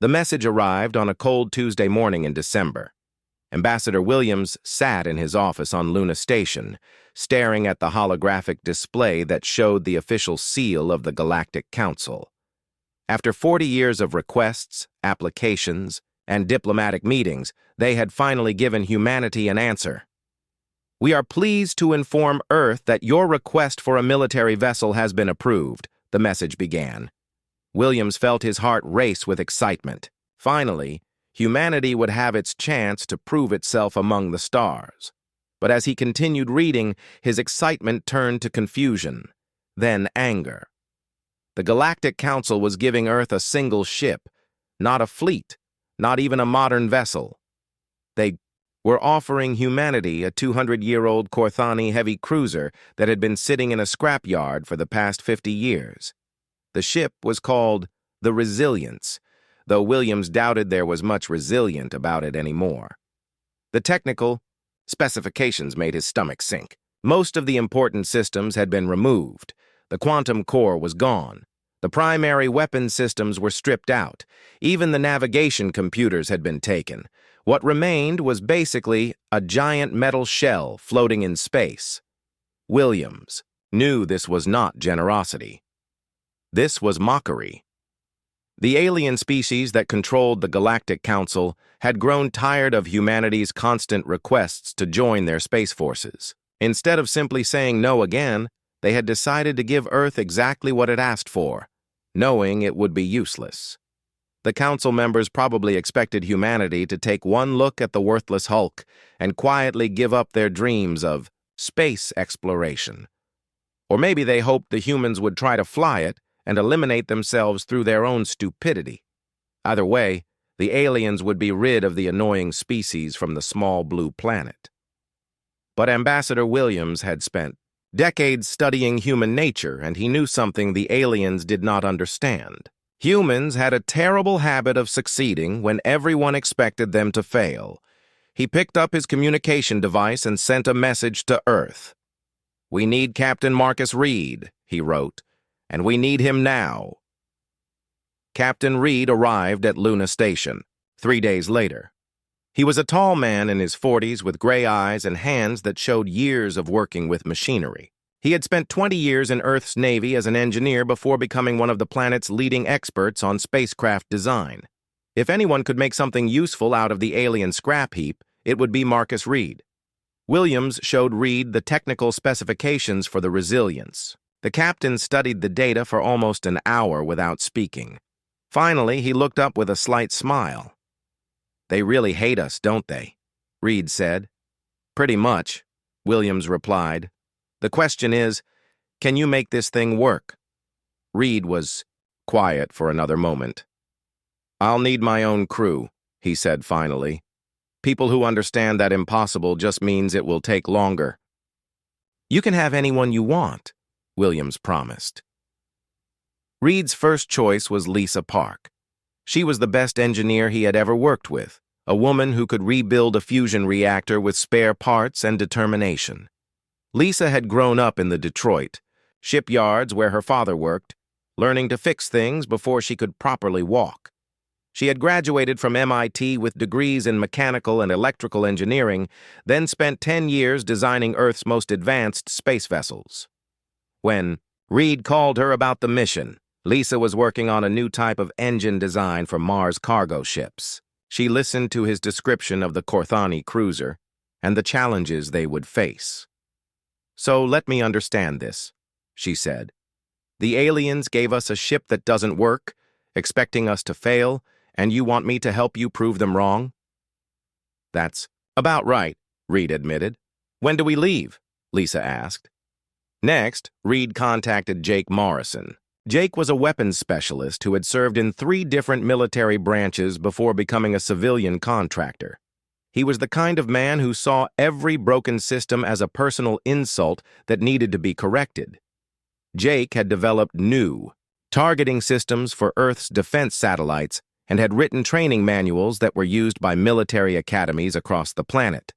The message arrived on a cold Tuesday morning in December. Ambassador Williams sat in his office on Luna Station, staring at the holographic display that showed the official seal of the Galactic Council. After 40 years of requests, applications, and diplomatic meetings, they had finally given humanity an answer. "We are pleased to inform Earth that your request for a military vessel has been approved," the message began. Williams felt his heart race with excitement. Finally, humanity would have its chance to prove itself among the stars. But as he continued reading, his excitement turned to confusion, then anger. The Galactic Council was giving Earth a single ship, not a fleet, not even a modern vessel. They were offering humanity a 200-year-old Corthani heavy cruiser that had been sitting in a scrapyard for the past 50 years. The ship was called the Resilience, though Williams doubted there was much resilient about it anymore. The technical specifications made his stomach sink. Most of the important systems had been removed. The quantum core was gone. The primary weapon systems were stripped out. Even the navigation computers had been taken. What remained was basically a giant metal shell floating in space. Williams knew this was not generosity. This was mockery. The alien species that controlled the Galactic Council had grown tired of humanity's constant requests to join their space forces. Instead of simply saying no again, they had decided to give Earth exactly what it asked for, knowing it would be useless. The council members probably expected humanity to take one look at the worthless hulk and quietly give up their dreams of space exploration. Or maybe they hoped the humans would try to fly it and eliminate themselves through their own stupidity. Either way, the aliens would be rid of the annoying species from the small blue planet. But Ambassador Williams had spent decades studying human nature, and he knew something the aliens did not understand. Humans had a terrible habit of succeeding when everyone expected them to fail. He picked up his communication device and sent a message to Earth. "We need Captain Marcus Reed," he wrote, "and we need him now." Captain Reed arrived at Luna Station 3 days later. He was a tall man in his 40s with gray eyes and hands that showed years of working with machinery. He had spent 20 years in Earth's Navy as an engineer before becoming one of the planet's leading experts on spacecraft design. If anyone could make something useful out of the alien scrap heap, it would be Marcus Reed. Williams showed Reed the technical specifications for the Resilience. The captain studied the data for almost an hour without speaking. Finally, he looked up with a slight smile. "They really hate us, don't they?" Reed said. "Pretty much," Williams replied. "The question is, can you make this thing work?" Reed was quiet for another moment. "I'll need my own crew," he said finally. "People who understand that impossible just means it will take longer." "You can have anyone you want," Williams promised. Reed's first choice was Lisa Park. She was the best engineer he had ever worked with, a woman who could rebuild a fusion reactor with spare parts and determination. Lisa had grown up in the Detroit shipyards where her father worked, learning to fix things before she could properly walk. She had graduated from MIT with degrees in mechanical and electrical engineering, then spent 10 years designing Earth's most advanced space vessels. When Reed called her about the mission, Lisa was working on a new type of engine design for Mars cargo ships. She listened to his description of the Corthani cruiser and the challenges they would face. "So let me understand this," she said. "The aliens gave us a ship that doesn't work, expecting us to fail, and you want me to help you prove them wrong?" "That's about right," Reed admitted. "When do we leave?" Lisa asked. Next, Reed contacted Jake Morrison. Jake was a weapons specialist who had served in 3 different military branches before becoming a civilian contractor. He was the kind of man who saw every broken system as a personal insult that needed to be corrected. Jake had developed new targeting systems for Earth's defense satellites and had written training manuals that were used by military academies across the planet.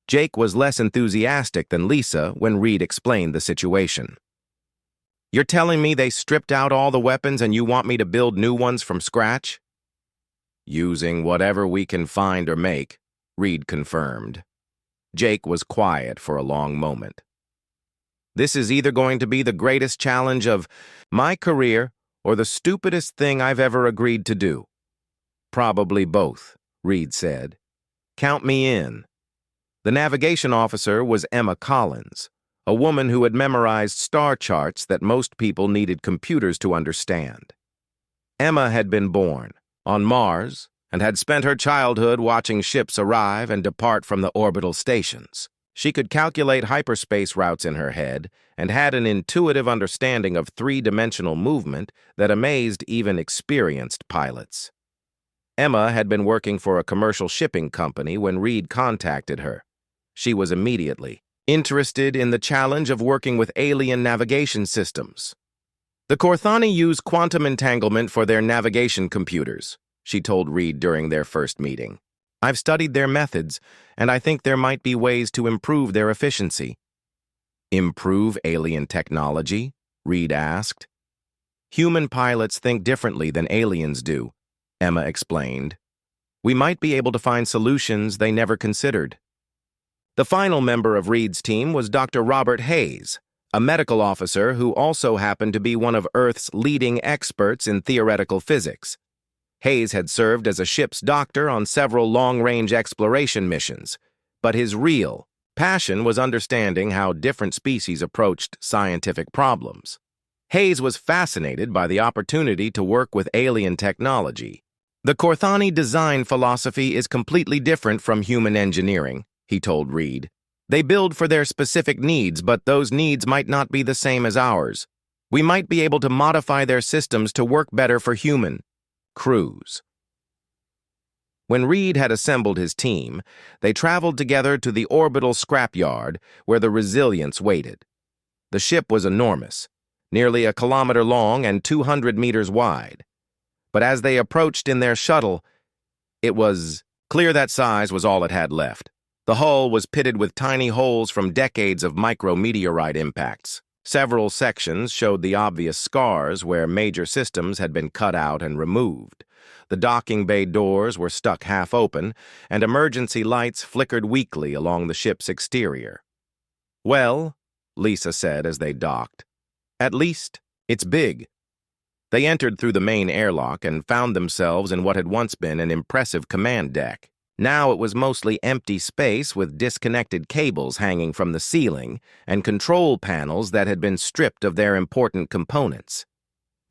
Jake was less enthusiastic than Lisa when Reed explained the situation. "You're telling me they stripped out all the weapons and you want me to build new ones from scratch?" Using whatever we can find or make, Reed confirmed. Jake was quiet for a long moment. This is either going to be the greatest challenge of my career or the stupidest thing I've ever agreed to do. Probably both, Reed said. Count me in. The navigation officer was Emma Collins, a woman who had memorized star charts that most people needed computers to understand. Emma had been born on Mars and had spent her childhood watching ships arrive and depart from the orbital stations. She could calculate hyperspace routes in her head and had an intuitive understanding of three-dimensional movement that amazed even experienced pilots. Emma had been working for a commercial shipping company when Reed contacted her. She was immediately interested in the challenge of working with alien navigation systems. The Corthani use quantum entanglement for their navigation computers, she told Reed during their first meeting. I've studied their methods, and I think there might be ways to improve their efficiency. Improve alien technology? Reed asked. Human pilots think differently than aliens do, Emma explained. We might be able to find solutions they never considered. The final member of Reed's team was Dr. Robert Hayes, a medical officer who also happened to be one of Earth's leading experts in theoretical physics. Hayes had served as a ship's doctor on several long-range exploration missions, but his real passion was understanding how different species approached scientific problems. Hayes was fascinated by the opportunity to work with alien technology. The Corthani design philosophy is completely different from human engineering, he told Reed. They build for their specific needs, but those needs might not be the same as ours. We might be able to modify their systems to work better for human crews. When Reed had assembled his team, they traveled together to the orbital scrapyard where the Resilience waited. The ship was enormous, nearly a kilometer long and 200 meters wide. But as they approached in their shuttle, it was clear that size was all it had left. The hull was pitted with tiny holes from decades of micrometeorite impacts. Several sections showed the obvious scars where major systems had been cut out and removed. The docking bay doors were stuck half open, and emergency lights flickered weakly along the ship's exterior. Well, Lisa said as they docked, at least it's big. They entered through the main airlock and found themselves in what had once been an impressive command deck. Now it was mostly empty space with disconnected cables hanging from the ceiling and control panels that had been stripped of their important components.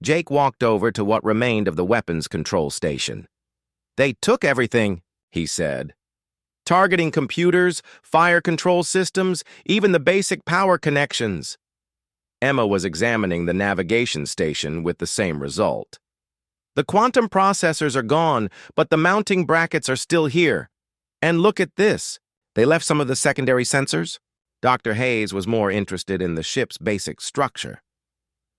Jake walked over to what remained of the weapons control station. They took everything, he said. Targeting computers, fire control systems, even the basic power connections. Emma was examining the navigation station with the same result. The quantum processors are gone, but the mounting brackets are still here. And look at this. They left some of the secondary sensors. Dr. Hayes was more interested in the ship's basic structure.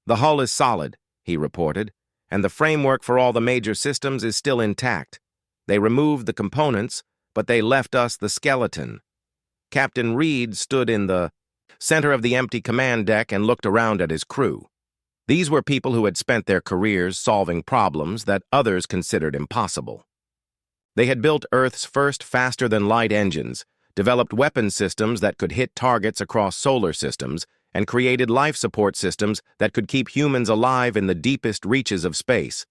The hull is solid, he reported, and the framework for all the major systems is still intact. They removed the components, but they left us the skeleton. Captain Reed stood in the center of the empty command deck and looked around at his crew. These were people who had spent their careers solving problems that others considered impossible. They had built Earth's first faster-than-light engines, developed weapon systems that could hit targets across solar systems, and created life support systems that could keep humans alive in the deepest reaches of space.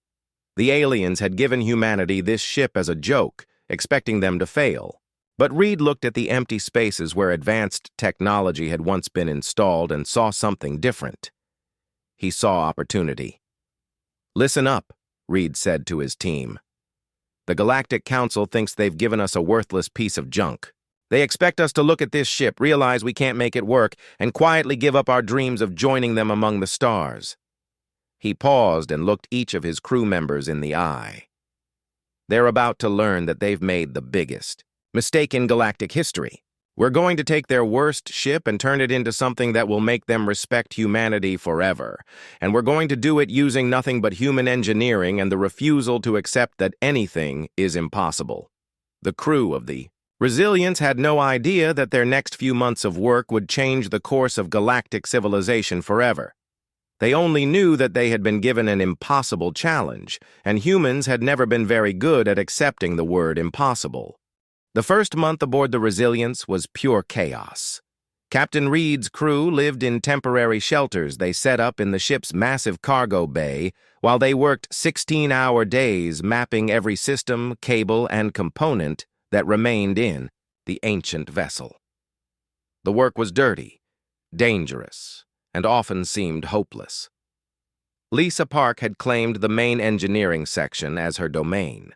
The aliens had given humanity this ship as a joke, expecting them to fail. But Reed looked at the empty spaces where advanced technology had once been installed and saw something different. He saw opportunity. Listen up, Reed said to his team. The Galactic Council thinks they've given us a worthless piece of junk. They expect us to look at this ship, realize we can't make it work, and quietly give up our dreams of joining them among the stars. He paused and looked each of his crew members in the eye. They're about to learn that they've made the biggest mistake in galactic history. We're going to take their worst ship and turn it into something that will make them respect humanity forever. And we're going to do it using nothing but human engineering and the refusal to accept that anything is impossible. The crew of the Resilience had no idea that their next few months of work would change the course of galactic civilization forever. They only knew that they had been given an impossible challenge, and humans had never been very good at accepting the word impossible. The first month aboard the Resilience was pure chaos. Captain Reed's crew lived in temporary shelters they set up in the ship's massive cargo bay while they worked 16-hour days mapping every system, cable, and component that remained in the ancient vessel. The work was dirty, dangerous, and often seemed hopeless. Lisa Park had claimed the main engineering section as her domain.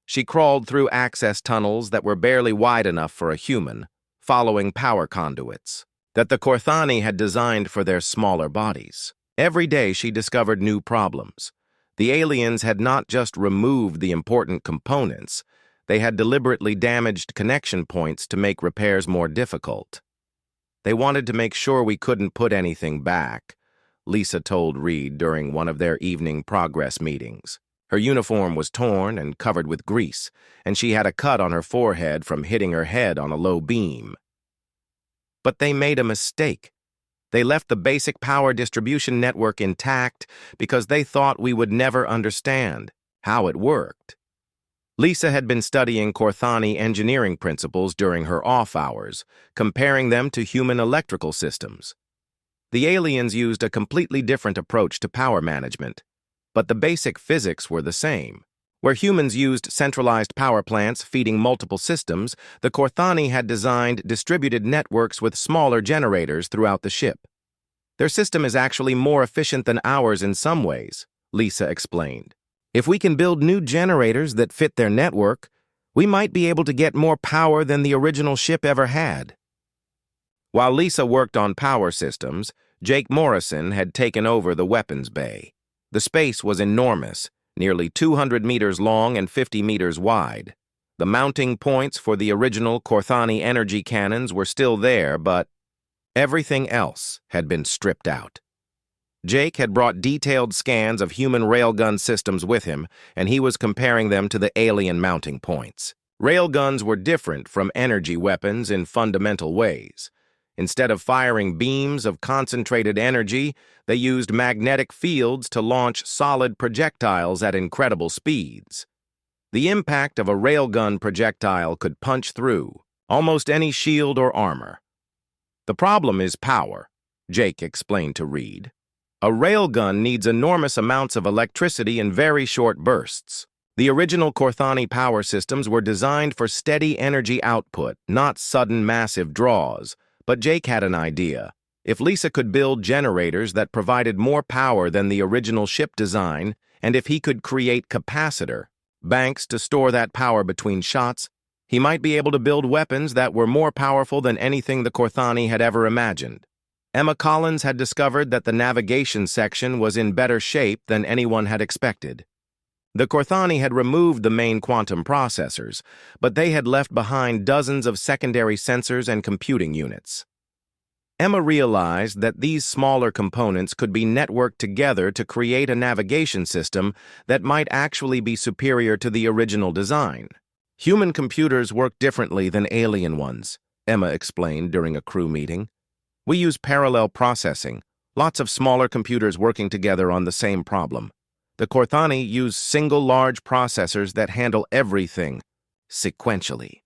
She crawled through access tunnels that were barely wide enough for a human, following power conduits that the Korthani had designed for their smaller bodies. Every day she discovered new problems. The aliens had not just removed the important components, they had deliberately damaged connection points to make repairs more difficult. They wanted to make sure we couldn't put anything back, Lisa told Reed during one of their evening progress meetings. Her uniform was torn and covered with grease, and she had a cut on her forehead from hitting her head on a low beam. But they made a mistake. They left the basic power distribution network intact because they thought we would never understand how it worked. Lisa had been studying Korthani engineering principles during her off hours, comparing them to human electrical systems. The aliens used a completely different approach to power management, but the basic physics were the same. Where humans used centralized power plants feeding multiple systems, the Korthani had designed distributed networks with smaller generators throughout the ship. Their system is actually more efficient than ours in some ways, Lisa explained. If we can build new generators that fit their network, we might be able to get more power than the original ship ever had. While Lisa worked on power systems, Jake Morrison had taken over the weapons bay. The space was enormous, nearly 200 meters long and 50 meters wide. The mounting points for the original Korthani energy cannons were still there, but everything else had been stripped out. Jake had brought detailed scans of human railgun systems with him, and he was comparing them to the alien mounting points. Railguns were different from energy weapons in fundamental ways. Instead of firing beams of concentrated energy, they used magnetic fields to launch solid projectiles at incredible speeds. The impact of a railgun projectile could punch through almost any shield or armor. The problem is power, Jake explained to Reed. A railgun needs enormous amounts of electricity in very short bursts. The original Korthani power systems were designed for steady energy output, not sudden massive draws. But Jake had an idea. If Lisa could build generators that provided more power than the original ship design, and if he could create capacitor, banks to store that power between shots, he might be able to build weapons that were more powerful than anything the Korthani had ever imagined. Emma Collins had discovered that the navigation section was in better shape than anyone had expected. The Korthani had removed the main quantum processors, but they had left behind dozens of secondary sensors and computing units. Emma realized that these smaller components could be networked together to create a navigation system that might actually be superior to the original design. Human computers work differently than alien ones, Emma explained during a crew meeting. We use parallel processing, lots of smaller computers working together on the same problem. The Korthani use single large processors that handle everything sequentially.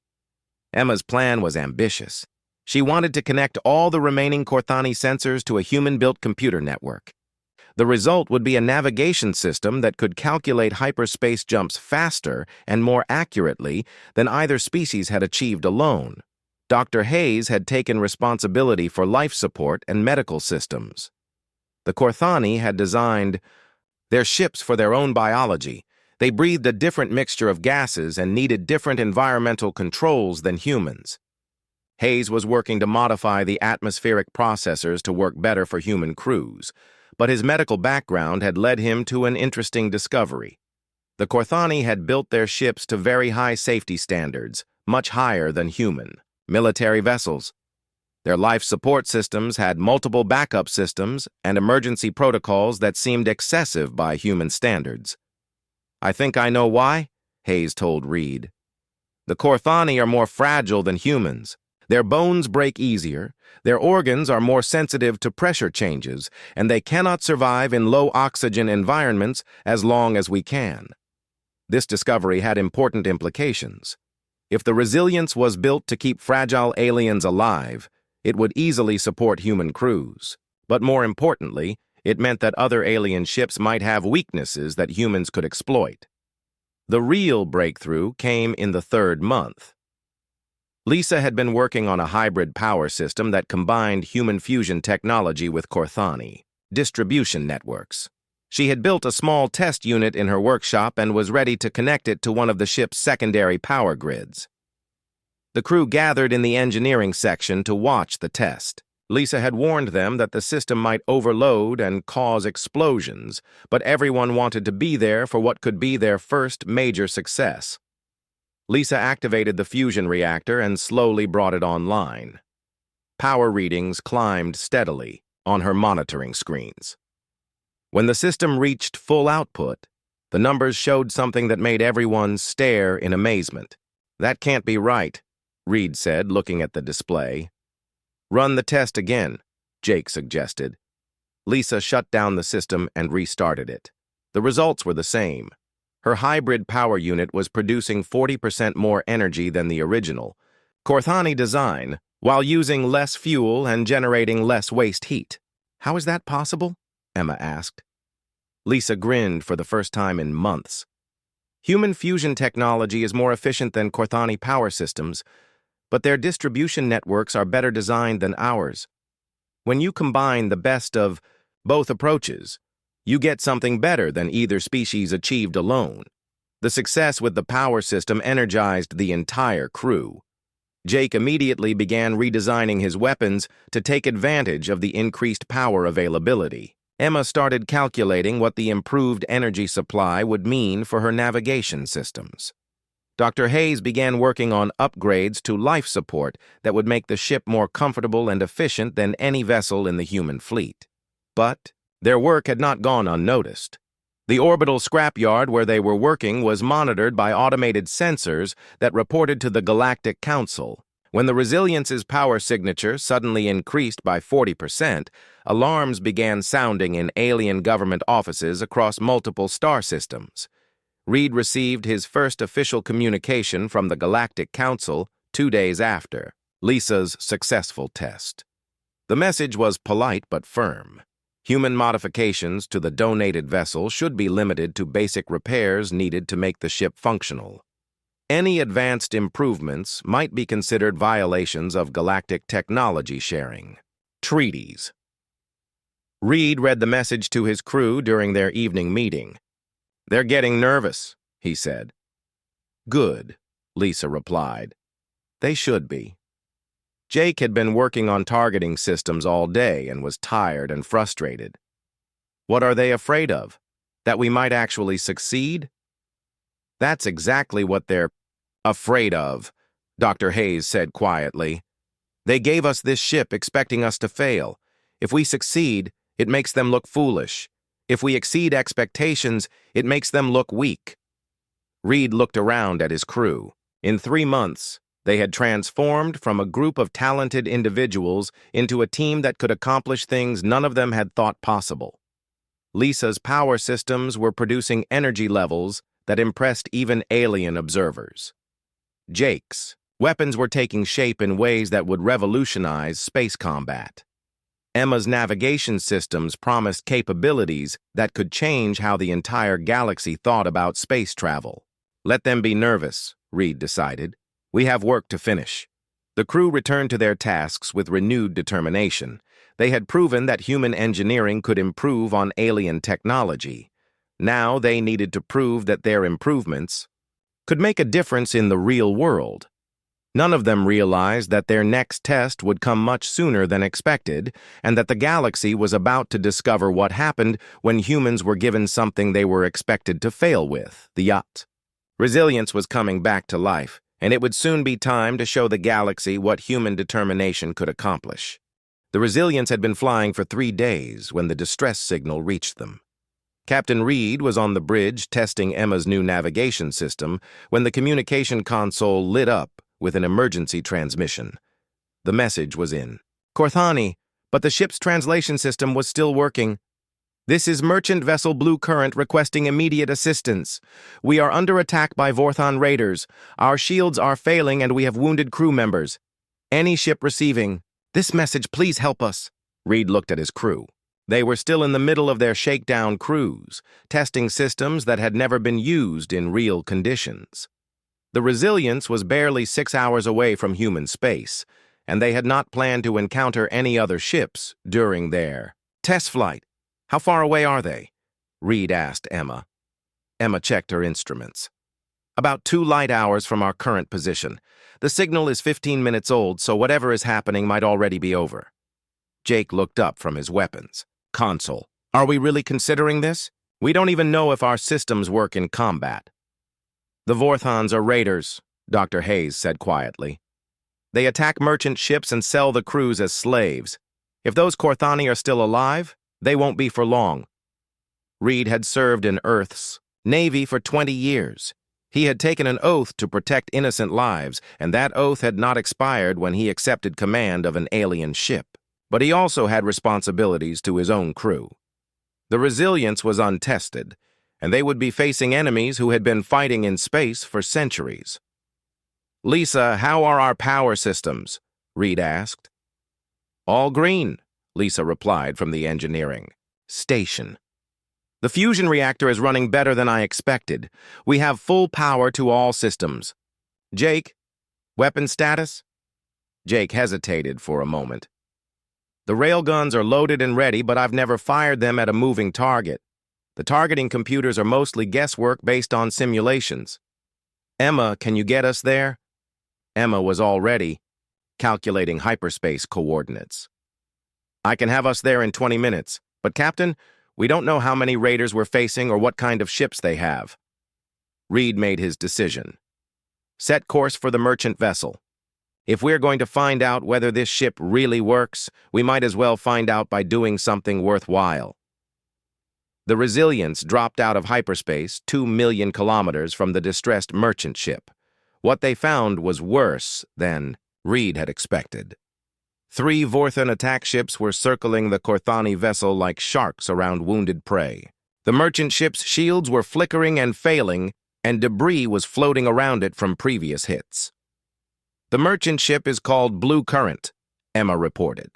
Emma's plan was ambitious. She wanted to connect all the remaining Korthani sensors to a human-built computer network. The result would be a navigation system that could calculate hyperspace jumps faster and more accurately than either species had achieved alone. Dr. Hayes had taken responsibility for life support and medical systems. The Korthani had designed their ships for their own biology. They breathed a different mixture of gases and needed different environmental controls than humans. Hayes was working to modify the atmospheric processors to work better for human crews, but his medical background had led him to an interesting discovery. The Korthani had built their ships to very high safety standards, much higher than human military vessels. Their life support systems had multiple backup systems and emergency protocols that seemed excessive by human standards. I think I know why, Hayes told Reed. The Korthani are more fragile than humans. Their bones break easier, their organs are more sensitive to pressure changes, and they cannot survive in low-oxygen environments as long as we can. This discovery had important implications. If the resilience was built to keep fragile aliens alive, it would easily support human crews. But more importantly, it meant that other alien ships might have weaknesses that humans could exploit. The real breakthrough came in the third month. Lisa had been working on a hybrid power system that combined human fusion technology with Corthani distribution networks. She had built a small test unit in her workshop and was ready to connect it to one of the ship's secondary power grids. The crew gathered in the engineering section to watch the test. Lisa had warned them that the system might overload and cause explosions, but everyone wanted to be there for what could be their first major success. Lisa activated the fusion reactor and slowly brought it online. Power readings climbed steadily on her monitoring screens. When the system reached full output, the numbers showed something that made everyone stare in amazement. "That can't be right," Reed said, looking at the display. "Run the test again," Jake suggested. Lisa shut down the system and restarted it. The results were the same. Her hybrid power unit was producing 40% more energy than the original Corthani design, while using less fuel and generating less waste heat. "How is that possible?" Emma asked. Lisa grinned for the first time in months. "Human fusion technology is more efficient than Corthani power systems, but their distribution networks are better designed than ours. When you combine the best of both approaches, you get something better than either species achieved alone." The success with the power system energized the entire crew. Jake immediately began redesigning his weapons to take advantage of the increased power availability. Emma started calculating what the improved energy supply would mean for her navigation systems. Dr. Hayes began working on upgrades to life support that would make the ship more comfortable and efficient than any vessel in the human fleet. But their work had not gone unnoticed. The orbital scrapyard where they were working was monitored by automated sensors that reported to the Galactic Council. When the Resilience's power signature suddenly increased by 40%, alarms began sounding in alien government offices across multiple star systems. Reed received his first official communication from the Galactic Council 2 days after Lisa's successful test. The message was polite but firm. Human modifications to the donated vessel should be limited to basic repairs needed to make the ship functional. Any advanced improvements might be considered violations of galactic technology sharing treaties. Reed read the message to his crew during their evening meeting. "They're getting nervous," he said. "Good," Lisa replied. "They should be." Jake had been working on targeting systems all day and was tired and frustrated. "What are they afraid of? That we might actually succeed?" "That's exactly what they're afraid of," Dr. Hayes said quietly. "They gave us this ship expecting us to fail. If we succeed, it makes them look foolish. If we exceed expectations, it makes them look weak." Reed looked around at his crew. In 3 months, they had transformed from a group of talented individuals into a team that could accomplish things none of them had thought possible. Lisa's power systems were producing energy levels that impressed even alien observers. Jake's weapons were taking shape in ways that would revolutionize space combat. Emma's navigation systems promised capabilities that could change how the entire galaxy thought about space travel. "Let them be nervous," Reed decided. "We have work to finish." The crew returned to their tasks with renewed determination. They had proven that human engineering could improve on alien technology. Now they needed to prove that their improvements could make a difference in the real world. None of them realized that their next test would come much sooner than expected, and that the galaxy was about to discover what happened when humans were given something they were expected to fail with, the yacht. Resilience was coming back to life, and it would soon be time to show the galaxy what human determination could accomplish. The Resilience had been flying for 3 days when the distress signal reached them. Captain Reed was on the bridge testing Emma's new navigation system when the communication console lit up with an emergency transmission. The message was in Korthani, but the ship's translation system was still working. "This is merchant vessel Blue Current requesting immediate assistance. We are under attack by Vorthon raiders. Our shields are failing and we have wounded crew members. Any ship receiving this message, please help us." Reed looked at his crew. They were still in the middle of their shakedown cruise, testing systems that had never been used in real conditions. The Resilience was barely 6 hours away from human space, and they had not planned to encounter any other ships during their test flight. "How far away are they?" Reed asked Emma. Emma checked her instruments. "About 2 light hours from our current position. The signal is 15 minutes old, so whatever is happening might already be over." Jake looked up from his weapons console. "Are we really considering this? We don't even know if our systems work in combat." "The Vorthons are raiders," Dr. Hayes said quietly. "They attack merchant ships and sell the crews as slaves. If those Korthani are still alive, they won't be for long." Reed had served in Earth's Navy for 20 years. He had taken an oath to protect innocent lives, and that oath had not expired when he accepted command of an alien ship. But he also had responsibilities to his own crew. The Resilience was untested, and they would be facing enemies who had been fighting in space for centuries. "Lisa, how are our power systems?" Reed asked. "All green," Lisa replied from the engineering station. "The fusion reactor is running better than I expected. We have full power to all systems." "Jake, weapon status?" Jake hesitated for a moment. "The railguns are loaded and ready, but I've never fired them at a moving target. The targeting computers are mostly guesswork based on simulations." "Emma, can you get us there?" Emma was already calculating hyperspace coordinates. "I can have us there in 20 minutes, but Captain, we don't know how many raiders we're facing or what kind of ships they have." Reed made his decision. "Set course for the merchant vessel. If we're going to find out whether this ship really works, we might as well find out by doing something worthwhile." The Resilience dropped out of hyperspace 2 million kilometers from the distressed merchant ship. What they found was worse than Reed had expected. 3 Vorthon attack ships were circling the Korthani vessel like sharks around wounded prey. The merchant ship's shields were flickering and failing, and debris was floating around it from previous hits. "The merchant ship is called Blue Current," Emma reported.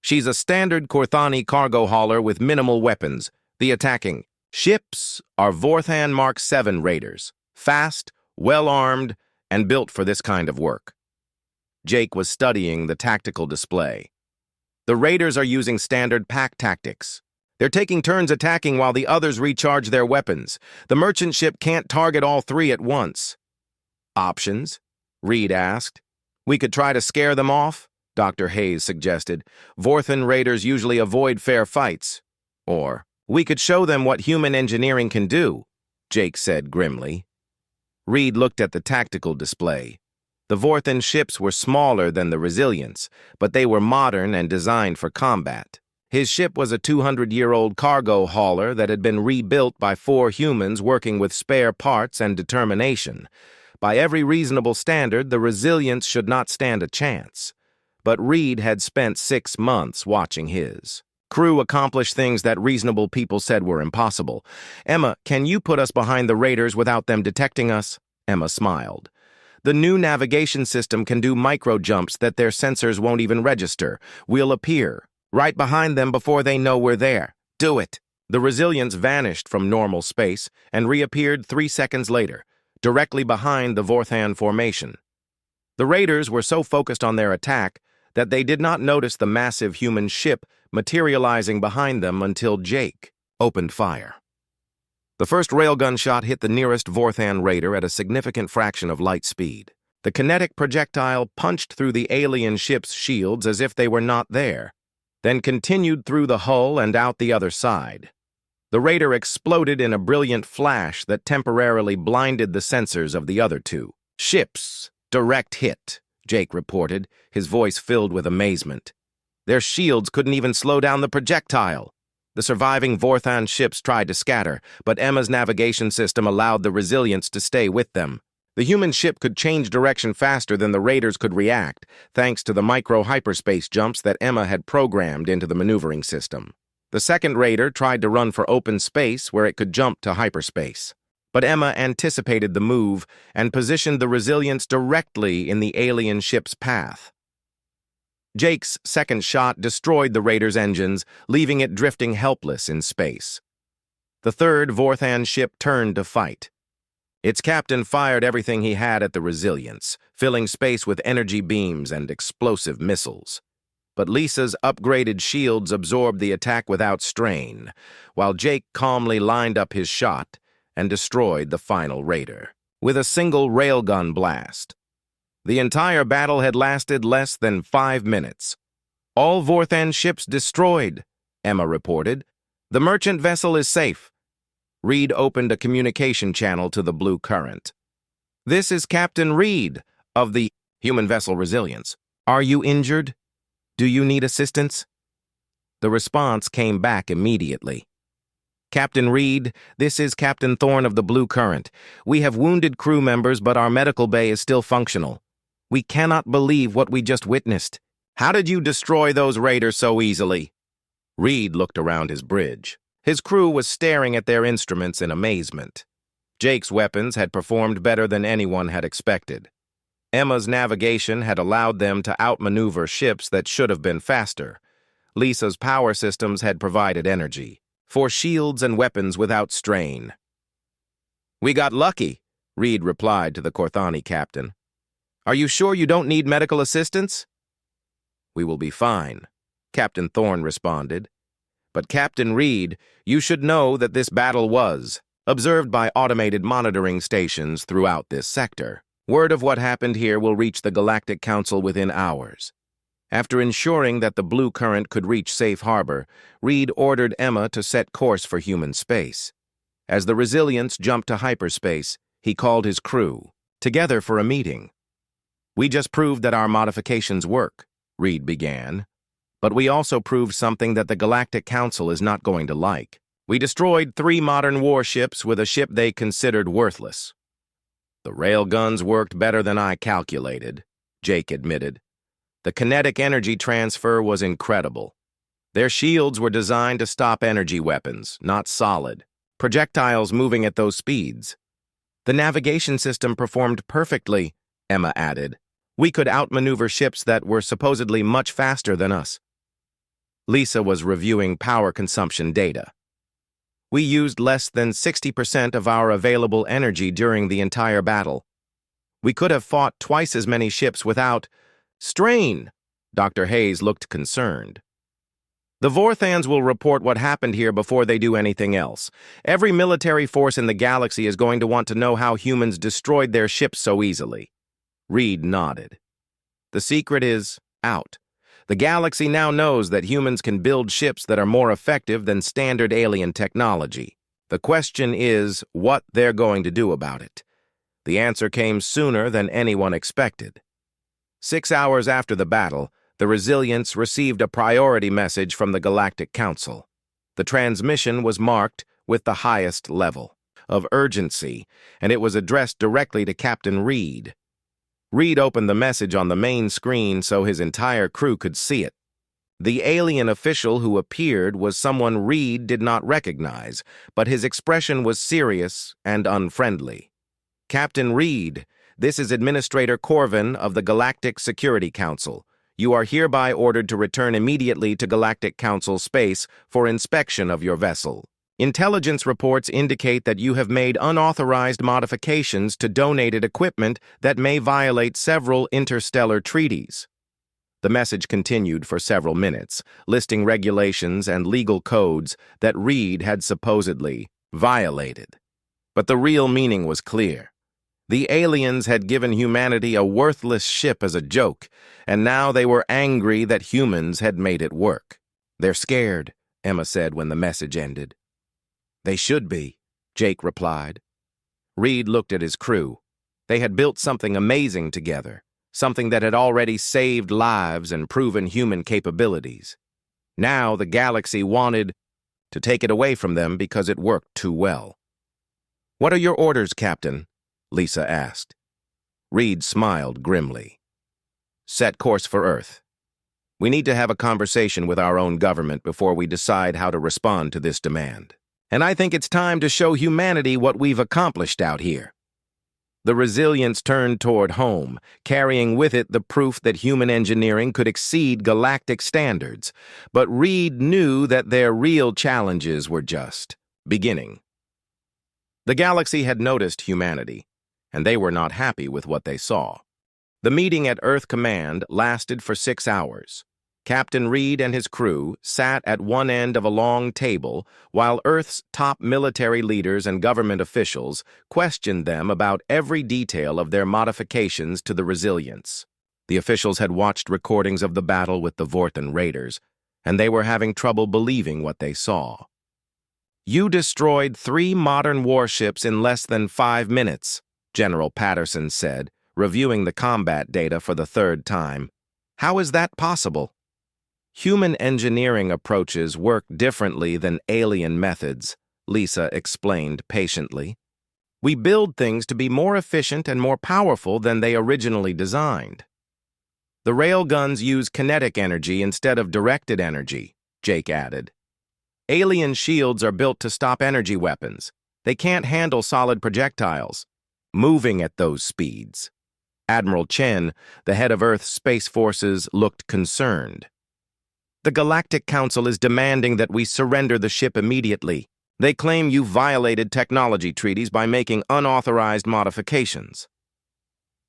"She's a standard Korthani cargo hauler with minimal weapons. The attacking ships are Vorthon Mark 7 raiders, fast, well-armed, and built for this kind of work." Jake was studying the tactical display. "The raiders are using standard pack tactics. They're taking turns attacking while the others recharge their weapons. The merchant ship can't target all 3 at once." "Options?" Reed asked. "We could try to scare them off," Dr. Hayes suggested. "Vorthon raiders usually avoid fair fights." "Or we could show them what human engineering can do," Jake said grimly. Reed looked at the tactical display. The Vorthon ships were smaller than the Resilience, but they were modern and designed for combat. His ship was a 200-year-old cargo hauler that had been rebuilt by 4 humans working with spare parts and determination. By every reasonable standard, the Resilience should not stand a chance. But Reed had spent 6 months watching his crew accomplish things that reasonable people said were impossible. "Emma, can you put us behind the raiders without them detecting us?" Emma smiled. "The new navigation system can do micro-jumps that their sensors won't even register. We'll appear right behind them before they know we're there. Do it." The Resilience vanished from normal space and reappeared 3 seconds later, directly behind the Vorthon formation. The raiders were so focused on their attack that they did not notice the massive human ship materializing behind them until Jake opened fire. The first railgun shot hit the nearest Vorthon raider at a significant fraction of light speed. The kinetic projectile punched through the alien ship's shields as if they were not there, then continued through the hull and out the other side. The raider exploded in a brilliant flash that temporarily blinded the sensors of the other 2 ships. "Direct hit," Jake reported, his voice filled with amazement. "Their shields couldn't even slow down the projectile." The surviving Vorthon ships tried to scatter, but Emma's navigation system allowed the Resilience to stay with them. The human ship could change direction faster than the raiders could react, thanks to the micro-hyperspace jumps that Emma had programmed into the maneuvering system. The second raider tried to run for open space where it could jump to hyperspace. But Emma anticipated the move and positioned the Resilience directly in the alien ship's path. Jake's second shot destroyed the raider's engines, leaving it drifting helpless in space. The third Vorthan ship turned to fight. Its captain fired everything he had at the Resilience, filling space with energy beams and explosive missiles. But Lisa's upgraded shields absorbed the attack without strain, while Jake calmly lined up his shot and destroyed the final raider with a single railgun blast. The entire battle had lasted less than 5 minutes. "All Vorthan ships destroyed," Emma reported. "The merchant vessel is safe." Reed opened a communication channel to the Blue Current. "This is Captain Reed of the human vessel Resilience. Are you injured? Do you need assistance?" The response came back immediately. "Captain Reed, this is Captain Thorne of the Blue Current. We have wounded crew members, but our medical bay is still functional. We cannot believe what we just witnessed. How did you destroy those raiders so easily?" Reed looked around his bridge. His crew was staring at their instruments in amazement. Jake's weapons had performed better than anyone had expected. Emma's navigation had allowed them to outmaneuver ships that should have been faster. Lisa's power systems had provided energy for shields and weapons without strain. "We got lucky," Reed replied to the Korthani captain. "Are you sure you don't need medical assistance?" "We will be fine," Captain Thorne responded. "But Captain Reed, you should know that this battle was observed by automated monitoring stations throughout this sector. Word of what happened here will reach the Galactic Council within hours." After ensuring that the Blue Current could reach safe harbor, Reed ordered Emma to set course for human space. As the Resilience jumped to hyperspace, he called his crew together for a meeting. "We just proved that our modifications work," Reed began. "But we also proved something that the Galactic Council is not going to like. We destroyed 3 modern warships with a ship they considered worthless." "The railguns worked better than I calculated," Jake admitted. "The kinetic energy transfer was incredible. Their shields were designed to stop energy weapons, not solid projectiles moving at those speeds. The navigation system performed perfectly," Emma added. "We could outmaneuver ships that were supposedly much faster than us." Lisa was reviewing power consumption data. "We used less than 60% of our available energy during the entire battle. We could have fought twice as many ships without strain." Dr. Hayes looked concerned. "The Vorthans will report what happened here before they do anything else. Every military force in the galaxy is going to want to know how humans destroyed their ships so easily." Reed nodded. "The secret is out. The galaxy now knows that humans can build ships that are more effective than standard alien technology. The question is what they're going to do about it." The answer came sooner than anyone expected. 6 hours after the battle, the Resilience received a priority message from the Galactic Council. The transmission was marked with the highest level of urgency, and it was addressed directly to Captain Reed. Reed opened the message on the main screen so his entire crew could see it. The alien official who appeared was someone Reed did not recognize, but his expression was serious and unfriendly. "Captain Reed, this is Administrator Corvin of the Galactic Security Council. You are hereby ordered to return immediately to Galactic Council space for inspection of your vessel. Intelligence reports indicate that you have made unauthorized modifications to donated equipment that may violate several interstellar treaties." The message continued for several minutes, listing regulations and legal codes that Reed had supposedly violated. But the real meaning was clear. The aliens had given humanity a worthless ship as a joke, and now they were angry that humans had made it work. "They're scared," Emma said when the message ended. "They should be," Jake replied. Reed looked at his crew. They had built something amazing together, something that had already saved lives and proven human capabilities. Now the galaxy wanted to take it away from them because it worked too well. "What are your orders, Captain?" Lisa asked. Reed smiled grimly. Set course for Earth. We need to have a conversation with our own government before we decide how to respond to this demand. And I think it's time to show humanity what we've accomplished out here. The Resilience turned toward home, carrying with it the proof that human engineering could exceed galactic standards. But Reed knew that their real challenges were just beginning. The galaxy had noticed humanity, and they were not happy with what they saw. The meeting at Earth Command lasted for 6 hours. Captain Reed and his crew sat at one end of a long table while Earth's top military leaders and government officials questioned them about every detail of their modifications to the Resilience. The officials had watched recordings of the battle with the Vorthan raiders, and they were having trouble believing what they saw. "You destroyed 3 modern warships in less than 5 minutes, General Patterson said, reviewing the combat data for the 3rd time. How is that possible? Human engineering approaches work differently than alien methods, Lisa explained patiently. We build things to be more efficient and more powerful than they originally designed. The railguns use kinetic energy instead of directed energy, Jake added. Alien shields are built to stop energy weapons. They can't handle solid projectiles, moving at those speeds. Admiral Chen, the head of Earth's Space Forces, looked concerned. The Galactic Council is demanding that we surrender the ship immediately. They claim you violated technology treaties by making unauthorized modifications.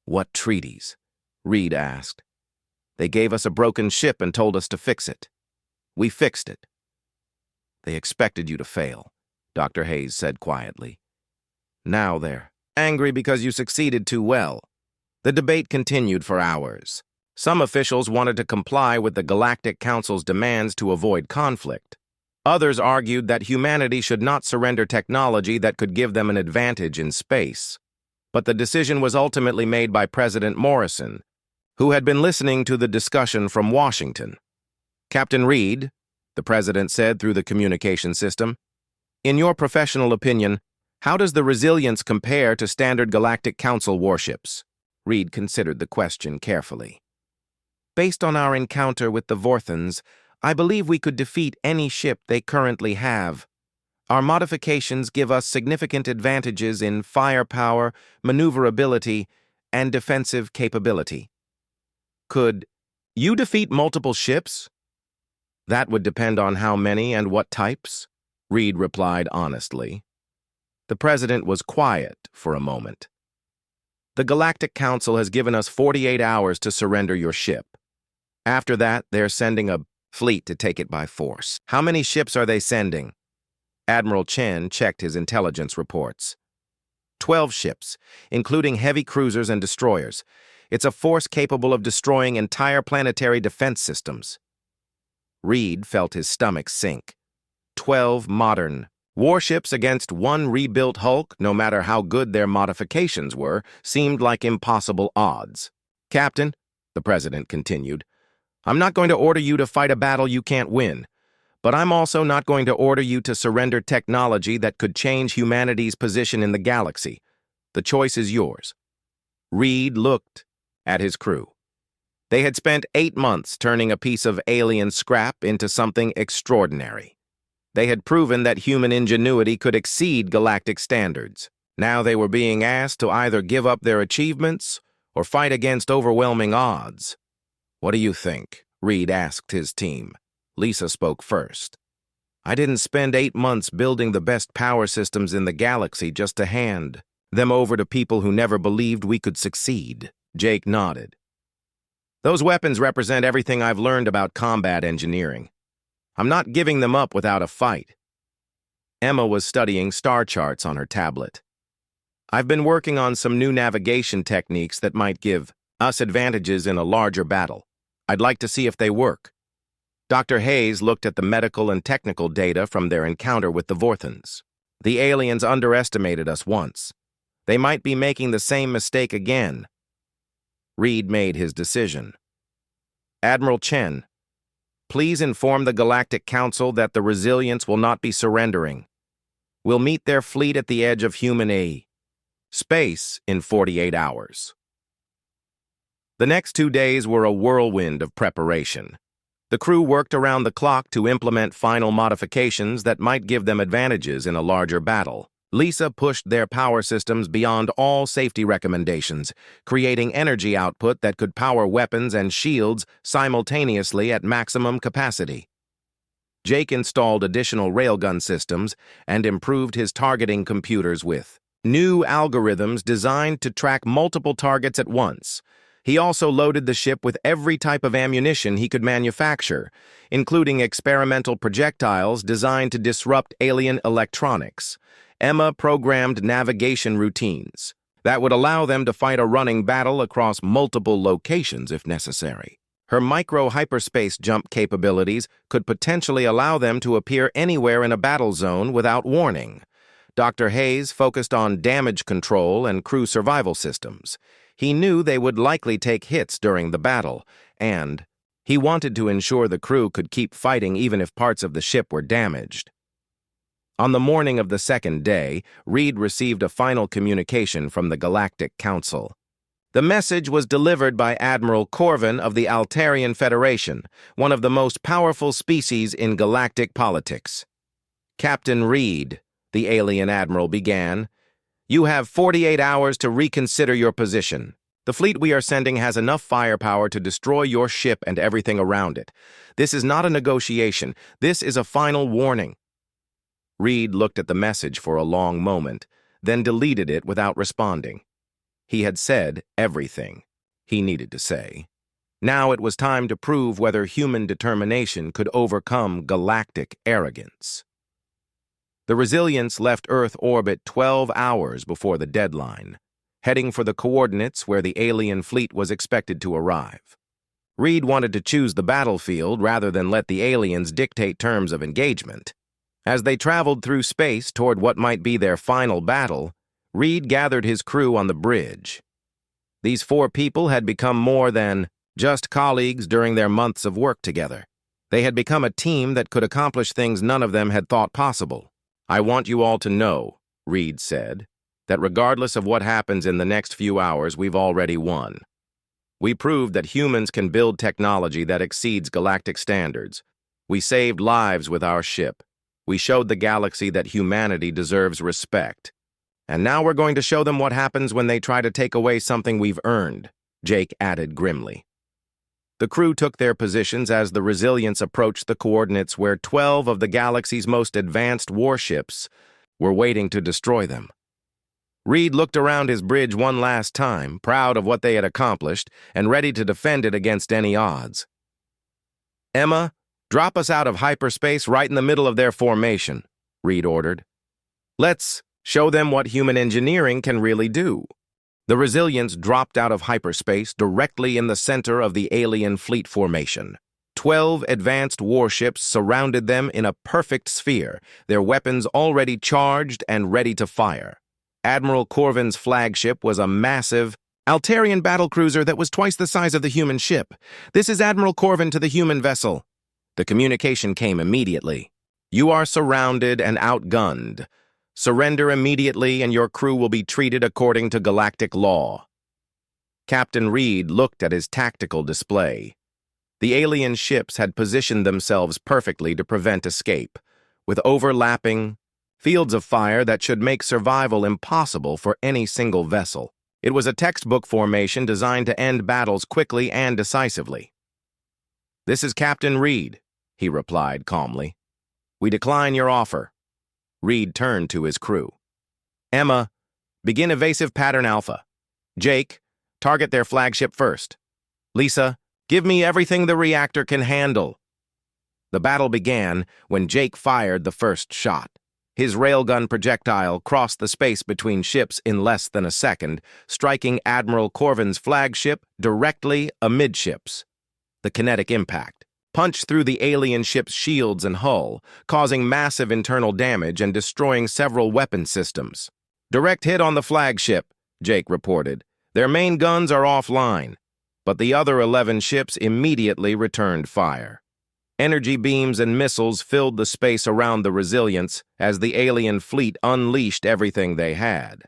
What treaties? Reed asked. They gave us a broken ship and told us to fix it. We fixed it. They expected you to fail, Dr. Hayes said quietly. Now they're angry because you succeeded too well. The debate continued for hours. Some officials wanted to comply with the Galactic Council's demands to avoid conflict. Others argued that humanity should not surrender technology that could give them an advantage in space. But the decision was ultimately made by President Morrison, who had been listening to the discussion from Washington. Captain Reed, the president said through the communication system, in your professional opinion, how does the Resilience compare to standard Galactic Council warships? Reed considered the question carefully. Based on our encounter with the Vorthans, I believe we could defeat any ship they currently have. Our modifications give us significant advantages in firepower, maneuverability, and defensive capability. Could you defeat multiple ships? That would depend on how many and what types, Reed replied honestly. The president was quiet for a moment. The Galactic Council has given us 48 hours to surrender your ship. After that, they're sending a fleet to take it by force. How many ships are they sending? Admiral Chen checked his intelligence reports. 12 ships, including heavy cruisers and destroyers. It's a force capable of destroying entire planetary defense systems. Reed felt his stomach sink. 12 modern warships against one rebuilt Hulk, no matter how good their modifications were, seemed like impossible odds. Captain, the president continued, I'm not going to order you to fight a battle you can't win, but I'm also not going to order you to surrender technology that could change humanity's position in the galaxy. The choice is yours. Reed looked at his crew. They had spent 8 months turning a piece of alien scrap into something extraordinary. They had proven that human ingenuity could exceed galactic standards. Now they were being asked to either give up their achievements or fight against overwhelming odds. What do you think? Reed asked his team. Lisa spoke first. I didn't spend 8 months building the best power systems in the galaxy just to hand them over to people who never believed we could succeed. Jake nodded. Those weapons represent everything I've learned about combat engineering. I'm not giving them up without a fight. Emma was studying star charts on her tablet. I've been working on some new navigation techniques that might give us advantages in a larger battle. I'd like to see if they work. Dr. Hayes looked at the medical and technical data from their encounter with the Vorthans. The aliens underestimated us once. They might be making the same mistake again. Reed made his decision. Admiral Chen, please inform the Galactic Council that the Resilience will not be surrendering. We'll meet their fleet at the edge of human space in 48 hours. The next 2 days were a whirlwind of preparation. The crew worked around the clock to implement final modifications that might give them advantages in a larger battle. Lisa pushed their power systems beyond all safety recommendations, creating energy output that could power weapons and shields simultaneously at maximum capacity. Jake installed additional railgun systems and improved his targeting computers with new algorithms designed to track multiple targets at once. He also loaded the ship with every type of ammunition he could manufacture, including experimental projectiles designed to disrupt alien electronics. Emma programmed navigation routines that would allow them to fight a running battle across multiple locations if necessary. Her micro-hyperspace jump capabilities could potentially allow them to appear anywhere in a battle zone without warning. Dr. Hayes focused on damage control and crew survival systems. He knew they would likely take hits during the battle, and he wanted to ensure the crew could keep fighting even if parts of the ship were damaged. On the morning of the second day, Reed received a final communication from the Galactic Council. The message was delivered by Admiral Corvin of the Altarian Federation, one of the most powerful species in galactic politics. "Captain Reed," the alien admiral began, "you have 48 hours to reconsider your position. The fleet we are sending has enough firepower to destroy your ship and everything around it. This is not a negotiation. This is a final warning." Reed looked at the message for a long moment, then deleted it without responding. He had said everything he needed to say. Now it was time to prove whether human determination could overcome galactic arrogance. The Resilience left Earth orbit 12 hours before the deadline, heading for the coordinates where the alien fleet was expected to arrive. Reed wanted to choose the battlefield rather than let the aliens dictate terms of engagement. As they traveled through space toward what might be their final battle, Reed gathered his crew on the bridge. These 4 people had become more than just colleagues during their months of work together. They had become a team that could accomplish things none of them had thought possible. "I want you all to know," Reed said, "that regardless of what happens in the next few hours, we've already won. We proved that humans can build technology that exceeds galactic standards. We saved lives with our ship. We showed the galaxy that humanity deserves respect. And now we're going to show them what happens when they try to take away something we've earned," Jake added grimly. The crew took their positions as the Resilience approached the coordinates where 12 of the galaxy's most advanced warships were waiting to destroy them. Reed looked around his bridge one last time, proud of what they had accomplished and ready to defend it against any odds. "Emma, drop us out of hyperspace right in the middle of their formation," Reed ordered. "Let's show them what human engineering can really do." The Resilience dropped out of hyperspace directly in the center of the alien fleet formation. 12 advanced warships surrounded them in a perfect sphere, their weapons already charged and ready to fire. Admiral Corvin's flagship was a massive Altarian battlecruiser that was twice the size of the human ship. "This is Admiral Corvin to the human vessel." The communication came immediately. "You are surrounded and outgunned. Surrender immediately and your crew will be treated according to galactic law." Captain Reed looked at his tactical display. The alien ships had positioned themselves perfectly to prevent escape, with overlapping fields of fire that should make survival impossible for any single vessel. It was a textbook formation designed to end battles quickly and decisively. "This is Captain Reed," he replied calmly. "We decline your offer." Reed turned to his crew. "Emma, begin evasive pattern alpha. Jake, target their flagship first. Lisa, give me everything the reactor can handle." The battle began when Jake fired the first shot. His railgun projectile crossed the space between ships in less than a second, striking Admiral Corvin's flagship directly amidships. The kinetic impact punched through the alien ship's shields and hull, causing massive internal damage and destroying several weapon systems. "Direct hit on the flagship," Jake reported. "Their main guns are offline," but the other 11 ships immediately returned fire. Energy beams and missiles filled the space around the Resilience as the alien fleet unleashed everything they had.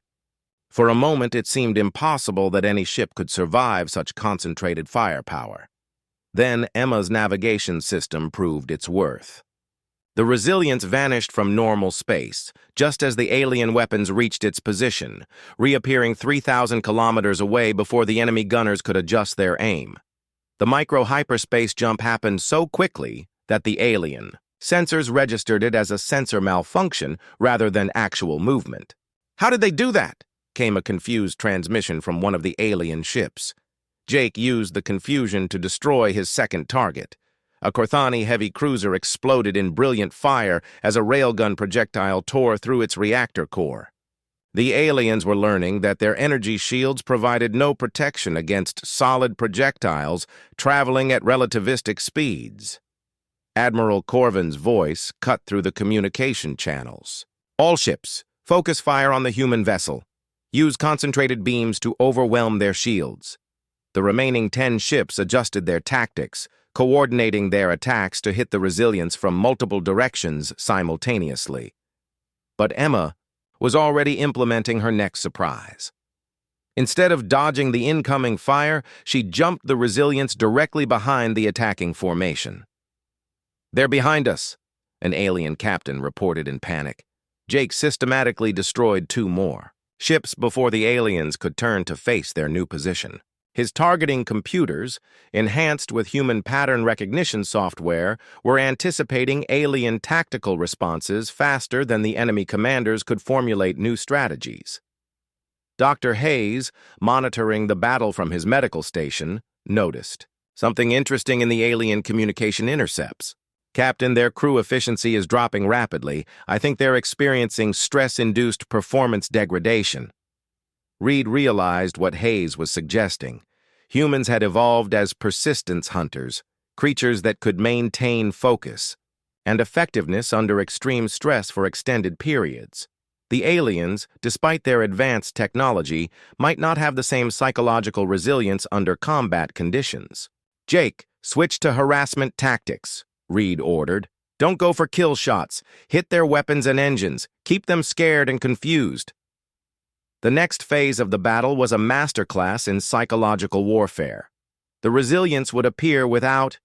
For a moment, it seemed impossible that any ship could survive such concentrated firepower. Then Emma's navigation system proved its worth. The resilience vanished from normal space, just as the alien weapons reached its position, reappearing 3,000 kilometers away before the enemy gunners could adjust their aim. The micro-hyperspace jump happened so quickly that the alien sensors registered it as a sensor malfunction rather than actual movement. "How did they do that?" came a confused transmission from one of the alien ships. Jake used the confusion to destroy his second target. A Corthani heavy cruiser exploded in brilliant fire as a railgun projectile tore through its reactor core. The aliens were learning that their energy shields provided no protection against solid projectiles traveling at relativistic speeds. Admiral Corvin's voice cut through the communication channels. "All ships, focus fire on the human vessel. Use concentrated beams to overwhelm their shields." The remaining 10 ships adjusted their tactics, coordinating their attacks to hit the resilience from multiple directions simultaneously. But Emma was already implementing her next surprise. Instead of dodging the incoming fire, she jumped the resilience directly behind the attacking formation. "They're behind us," an alien captain reported in panic. Jake systematically destroyed 2 more ships before the aliens could turn to face their new position. His targeting computers, enhanced with human pattern recognition software, were anticipating alien tactical responses faster than the enemy commanders could formulate new strategies. Dr. Hayes, monitoring the battle from his medical station, noticed something interesting in the alien communication intercepts. "Captain, their crew efficiency is dropping rapidly. I think they're experiencing stress-induced performance degradation." Reed realized what Hayes was suggesting. Humans had evolved as persistence hunters, creatures that could maintain focus and effectiveness under extreme stress for extended periods. The aliens, despite their advanced technology, might not have the same psychological resilience under combat conditions. "Jake, switch to harassment tactics," Reed ordered. "Don't go for kill shots. Hit their weapons and engines. Keep them scared and confused." The next phase of the battle was a masterclass in psychological warfare. The resilience would appear without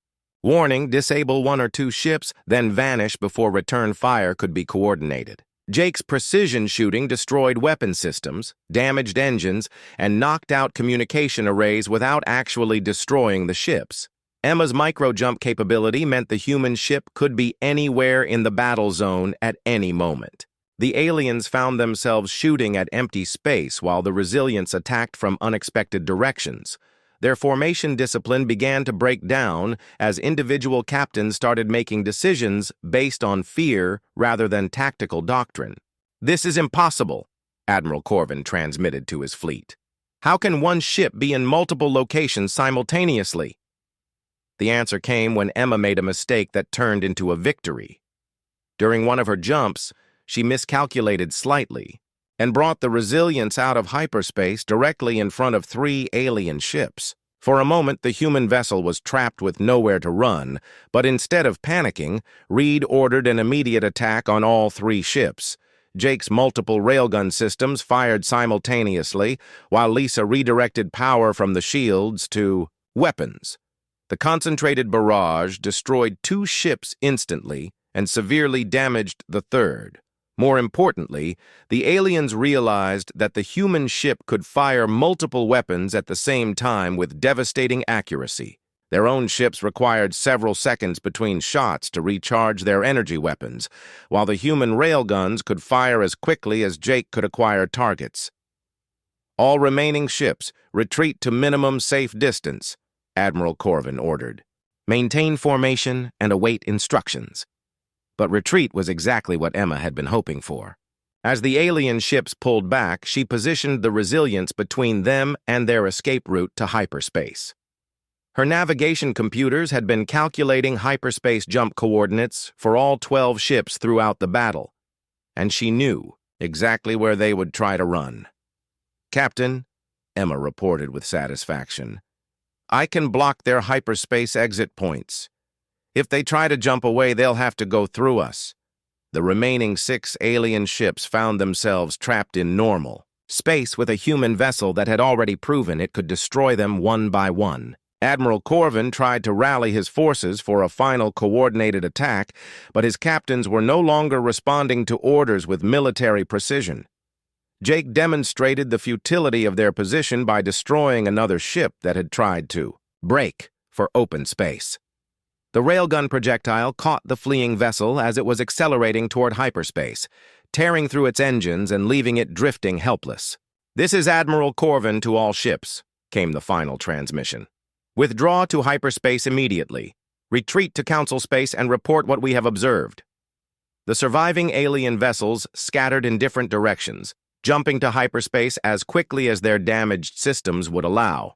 warning, disable 1 or 2 ships, then vanish before return fire could be coordinated. Jake's precision shooting destroyed weapon systems, damaged engines, and knocked out communication arrays without actually destroying the ships. Emma's micro-jump capability meant the human ship could be anywhere in the battle zone at any moment. The aliens found themselves shooting at empty space while the resilience attacked from unexpected directions. Their formation discipline began to break down as individual captains started making decisions based on fear rather than tactical doctrine. "This is impossible," Admiral Corvin transmitted to his fleet. "How can one ship be in multiple locations simultaneously?" The answer came when Emma made a mistake that turned into a victory. During one of her jumps, she miscalculated slightly and brought the resilience out of hyperspace directly in front of 3 alien ships. For a moment, the human vessel was trapped with nowhere to run, but instead of panicking, Reed ordered an immediate attack on all 3 ships. Jake's multiple railgun systems fired simultaneously, while Lisa redirected power from the shields to weapons. The concentrated barrage destroyed 2 ships instantly and severely damaged the 3rd. More importantly, the aliens realized that the human ship could fire multiple weapons at the same time with devastating accuracy. Their own ships required several seconds between shots to recharge their energy weapons, while the human railguns could fire as quickly as Jake could acquire targets. "All remaining ships, retreat to minimum safe distance," Admiral Corvin ordered. "Maintain formation and await instructions." But retreat was exactly what Emma had been hoping for. As the alien ships pulled back, she positioned the resilience between them and their escape route to hyperspace. Her navigation computers had been calculating hyperspace jump coordinates for all 12 ships throughout the battle, and she knew exactly where they would try to run. "Captain," Emma reported with satisfaction, "I can block their hyperspace exit points. If they try to jump away, they'll have to go through us." The remaining 6 alien ships found themselves trapped in normal, Space with a human vessel that had already proven it could destroy them one by one. Admiral Corvin tried to rally his forces for a final coordinated attack, but his captains were no longer responding to orders with military precision. Jake demonstrated the futility of their position by destroying another ship that had tried to break for open space. The railgun projectile caught the fleeing vessel as it was accelerating toward hyperspace, tearing through its engines and leaving it drifting helpless. "This is Admiral Corvin to all ships," came the final transmission. "Withdraw to hyperspace immediately. Retreat to Council space and report what we have observed." The surviving alien vessels scattered in different directions, jumping to hyperspace as quickly as their damaged systems would allow.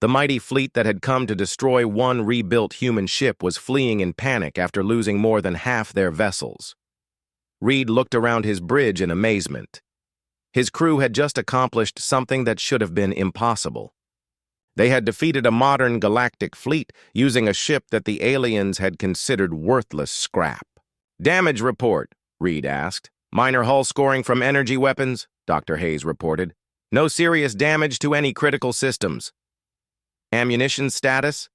The mighty fleet that had come to destroy one rebuilt human ship was fleeing in panic after losing more than half their vessels. Reed looked around his bridge in amazement. His crew had just accomplished something that should have been impossible. They had defeated a modern galactic fleet using a ship that the aliens had considered worthless scrap. "Damage report," Reed asked. "Minor hull scoring from energy weapons," Dr. Hayes reported. "No serious damage to any critical systems." "Ammunition status?"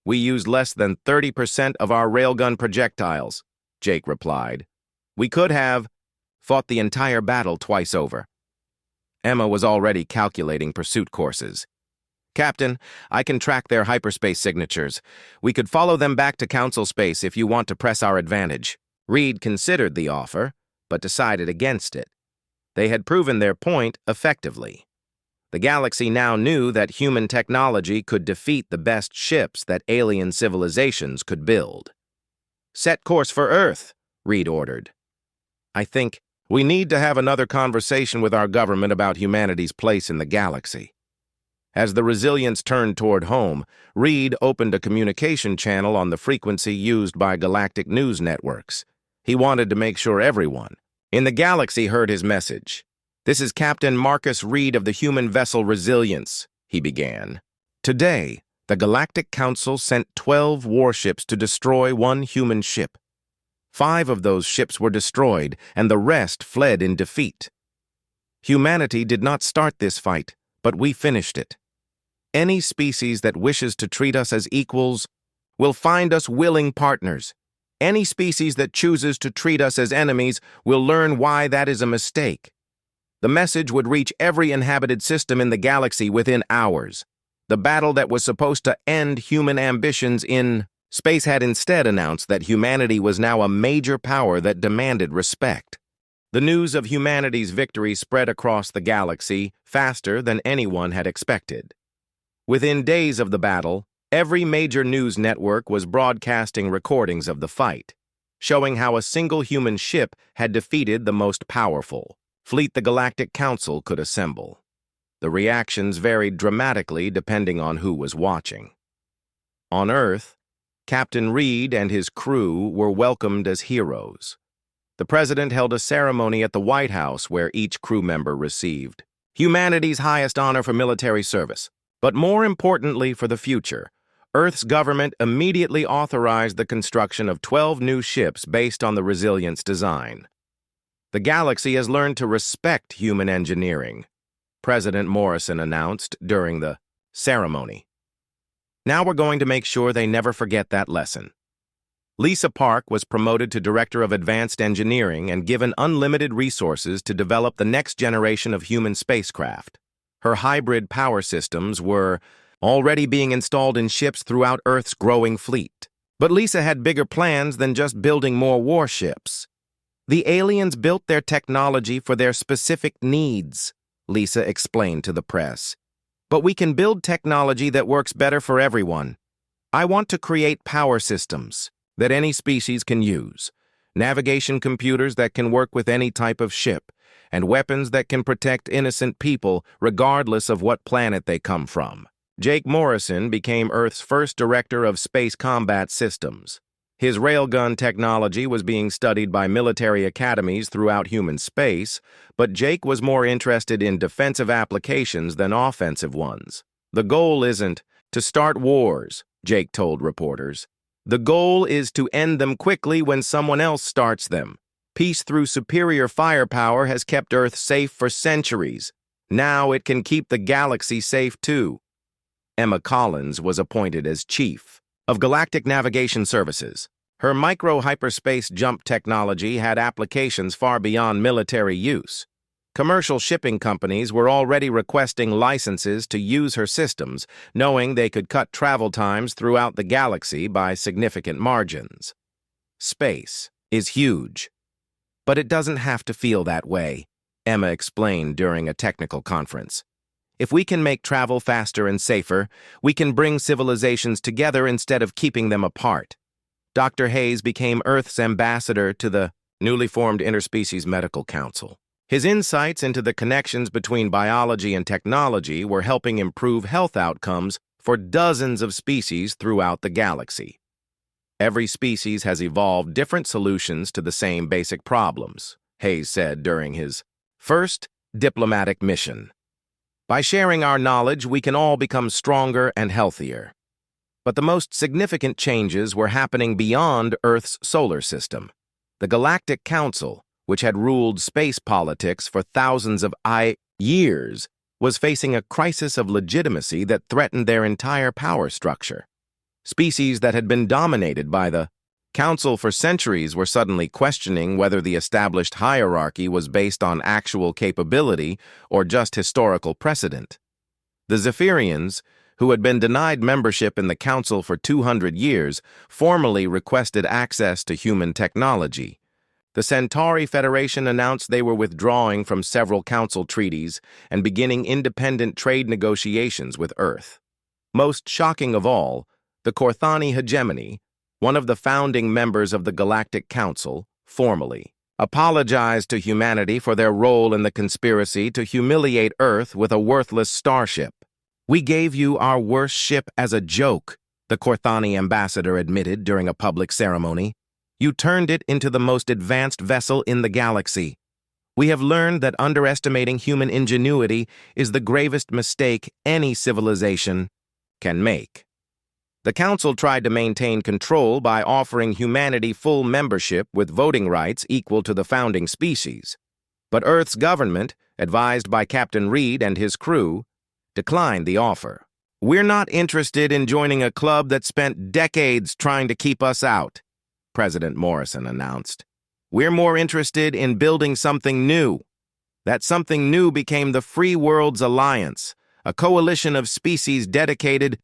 "We used less than 30% of our railgun projectiles," Jake replied. "We could have fought the entire battle twice over." Emma was already calculating pursuit courses. "Captain, I can track their hyperspace signatures. We could follow them back to Council space if you want to press our advantage." Reed considered the offer, but decided against it. They had proven their point effectively. The galaxy now knew that human technology could defeat the best ships that alien civilizations could build. "Set course for Earth," Reed ordered. "I think we need to have another conversation with our government about humanity's place in the galaxy." As the Resilience turned toward home, Reed opened a communication channel on the frequency used by galactic news networks. He wanted to make sure everyone in the galaxy heard his message. "This is Captain Marcus Reed of the human vessel Resilience," he began. "Today, the Galactic Council sent 12 warships to destroy one human ship. 5 of those ships were destroyed, and the rest fled in defeat. Humanity did not start this fight, but we finished it. Any species that wishes to treat us as equals will find us willing partners. Any species that chooses to treat us as enemies will learn why that is a mistake. The message would reach every inhabited system in the galaxy within hours. The battle that was supposed to end human ambitions in space had instead announced that humanity was now a major power that demanded respect." The news of humanity's victory spread across the galaxy faster than anyone had expected. Within days of the battle, every major news network was broadcasting recordings of the fight, showing how a single human ship had defeated the most powerful fleet the Galactic Council could assemble. The reactions varied dramatically depending on who was watching. On Earth, Captain Reed and his crew were welcomed as heroes. The president held a ceremony at the White House where each crew member received humanity's highest honor for military service. But more importantly for the future, Earth's government immediately authorized the construction of 12 new ships based on the Resilience design. "The galaxy has learned to respect human engineering," President Morrison announced during the ceremony. "Now we're going to make sure they never forget that lesson." Lisa Park was promoted to Director of Advanced Engineering and given unlimited resources to develop the next generation of human spacecraft. Her hybrid power systems were already being installed in ships throughout Earth's growing fleet. But Lisa had bigger plans than just building more warships. "The aliens built their technology for their specific needs," Lisa explained to the press. "But we can build technology that works better for everyone. I want to create power systems that any species can use, navigation computers that can work with any type of ship, and weapons that can protect innocent people regardless of what planet they come from." Jake Morrison became Earth's first director of space combat systems. His railgun technology was being studied by military academies throughout human space, but Jake was more interested in defensive applications than offensive ones. "The goal isn't to start wars," Jake told reporters. "The goal is to end them quickly when someone else starts them." Peace through superior firepower has kept Earth safe for centuries. Now it can keep the galaxy safe too. Emma Collins was appointed as Chief of Galactic Navigation Services. Her micro-hyperspace jump technology had applications far beyond military use. Commercial shipping companies were already requesting licenses to use her systems, knowing they could cut travel times throughout the galaxy by significant margins. Space is huge. But it doesn't have to feel that way, Emma explained during a technical conference. If we can make travel faster and safer, we can bring civilizations together instead of keeping them apart. Dr. Hayes became Earth's ambassador to the newly formed Interspecies Medical Council. His insights into the connections between biology and technology were helping improve health outcomes for dozens of species throughout the galaxy. Every species has evolved different solutions to the same basic problems, Hayes said during his first diplomatic mission. By sharing our knowledge, we can all become stronger and healthier. But the most significant changes were happening beyond Earth's solar system. The Galactic Council, which had ruled space politics for thousands of years, was facing a crisis of legitimacy that threatened their entire power structure. Species that had been dominated by the Council for centuries were suddenly questioning whether the established hierarchy was based on actual capability or just historical precedent. The Zephyrians, who had been denied membership in the Council for 200 years, formally requested access to human technology. The Centauri Federation announced they were withdrawing from several Council treaties and beginning independent trade negotiations with Earth. Most shocking of all, the Corthani hegemony, one of the founding members of the Galactic Council, formally apologized to humanity for their role in the conspiracy to humiliate Earth with a worthless starship. "We gave you our worst ship as a joke," the Corthani ambassador admitted during a public ceremony. "You turned it into the most advanced vessel in the galaxy. We have learned that underestimating human ingenuity is the gravest mistake any civilization can make." The Council tried to maintain control by offering humanity full membership with voting rights equal to the founding species. But Earth's government, advised by Captain Reed and his crew, declined the offer. "We're not interested in joining a club that spent decades trying to keep us out," President Morrison announced. "We're more interested in building something new." That something new became the Free Worlds Alliance, a coalition of species dedicated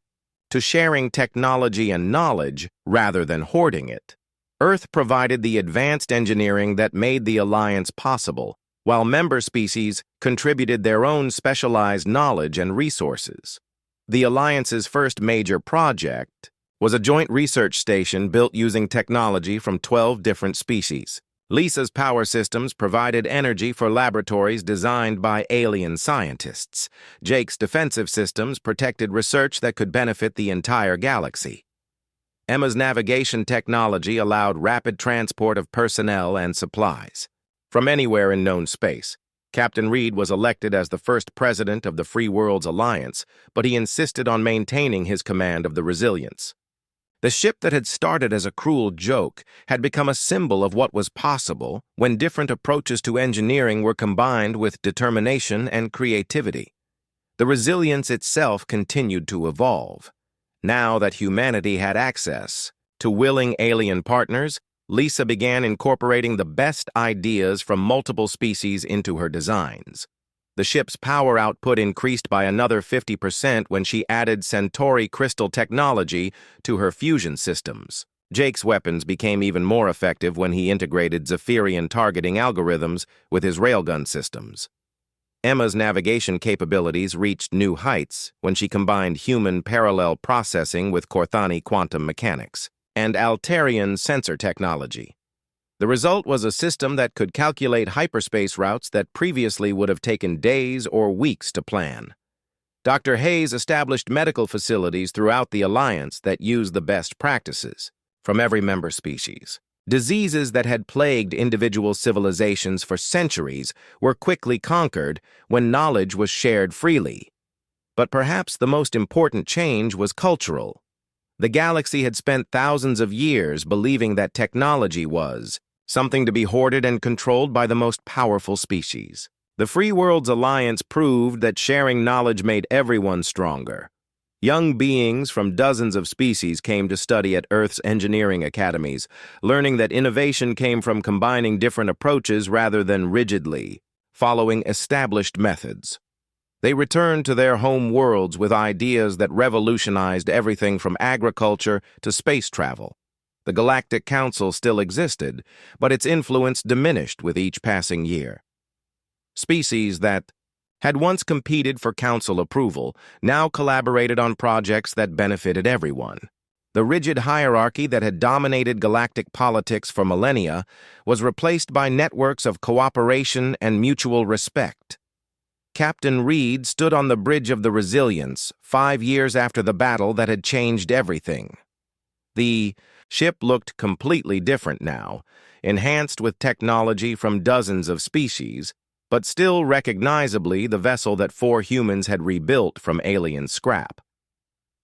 to sharing technology and knowledge rather than hoarding it. Earth provided the advanced engineering that made the alliance possible, while member species contributed their own specialized knowledge and resources. The alliance's first major project was a joint research station built using technology from 12 different species. Lisa's power systems provided energy for laboratories designed by alien scientists. Jake's defensive systems protected research that could benefit the entire galaxy. Emma's navigation technology allowed rapid transport of personnel and supplies from anywhere in known space. Captain Reed was elected as the first president of the Free Worlds Alliance, but he insisted on maintaining his command of the Resilience. The ship that had started as a cruel joke had become a symbol of what was possible when different approaches to engineering were combined with determination and creativity. The Resilience itself continued to evolve. Now that humanity had access to willing alien partners, Lisa began incorporating the best ideas from multiple species into her designs. The ship's power output increased by another 50% when she added Centauri crystal technology to her fusion systems. Jake's weapons became even more effective when he integrated Zephyrian targeting algorithms with his railgun systems. Emma's navigation capabilities reached new heights when she combined human parallel processing with Corthani quantum mechanics and Altarian sensor technology. The result was a system that could calculate hyperspace routes that previously would have taken days or weeks to plan. Dr. Hayes established medical facilities throughout the Alliance that used the best practices from every member species. Diseases that had plagued individual civilizations for centuries were quickly conquered when knowledge was shared freely. But perhaps the most important change was cultural. The galaxy had spent thousands of years believing that technology was something to be hoarded and controlled by the most powerful species. The Free Worlds Alliance proved that sharing knowledge made everyone stronger. Young beings from dozens of species came to study at Earth's engineering academies, learning that innovation came from combining different approaches rather than rigidly following established methods. They returned to their home worlds with ideas that revolutionized everything from agriculture to space travel. The Galactic Council still existed, but its influence diminished with each passing year. Species that had once competed for council approval now collaborated on projects that benefited everyone. The rigid hierarchy that had dominated galactic politics for millennia was replaced by networks of cooperation and mutual respect. Captain Reed stood on the bridge of the Resilience 5 years after the battle that had changed everything. The ship looked completely different now, enhanced with technology from dozens of species, but still recognizably the vessel that 4 humans had rebuilt from alien scrap.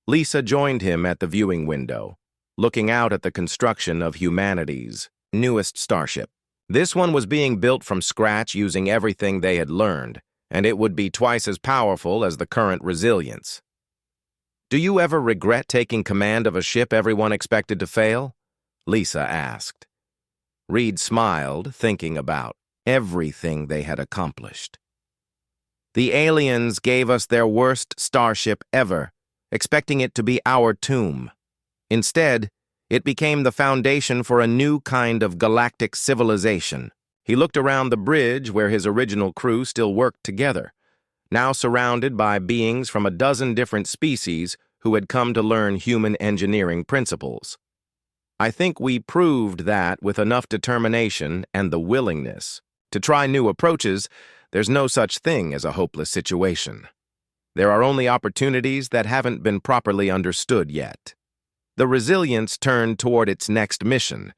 Lisa joined him at the viewing window, looking out at the construction of humanity's newest starship. This one was being built from scratch using everything they had learned, and it would be twice as powerful as the current Resilience. "Do you ever regret taking command of a ship everyone expected to fail?" Lisa asked. Reed smiled, thinking about everything they had accomplished. "The aliens gave us their worst starship ever, expecting it to be our tomb. Instead, it became the foundation for a new kind of galactic civilization." He looked around the bridge where his original crew still worked together, now surrounded by beings from a dozen different species who had come to learn human engineering principles. "I think we proved that with enough determination and the willingness to try new approaches, there's no such thing as a hopeless situation. There are only opportunities that haven't been properly understood yet." The Resilience turned toward its next mission,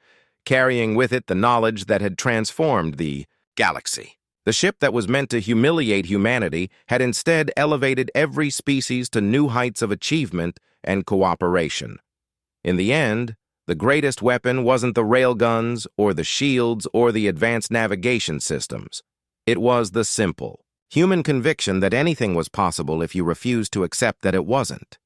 carrying with it the knowledge that had transformed the Galaxy. The ship that was meant to humiliate humanity had instead elevated every species to new heights of achievement and cooperation. In the end, the greatest weapon wasn't the railguns or the shields or the advanced navigation systems. It was the simple, human conviction that anything was possible if you refused to accept that it wasn't.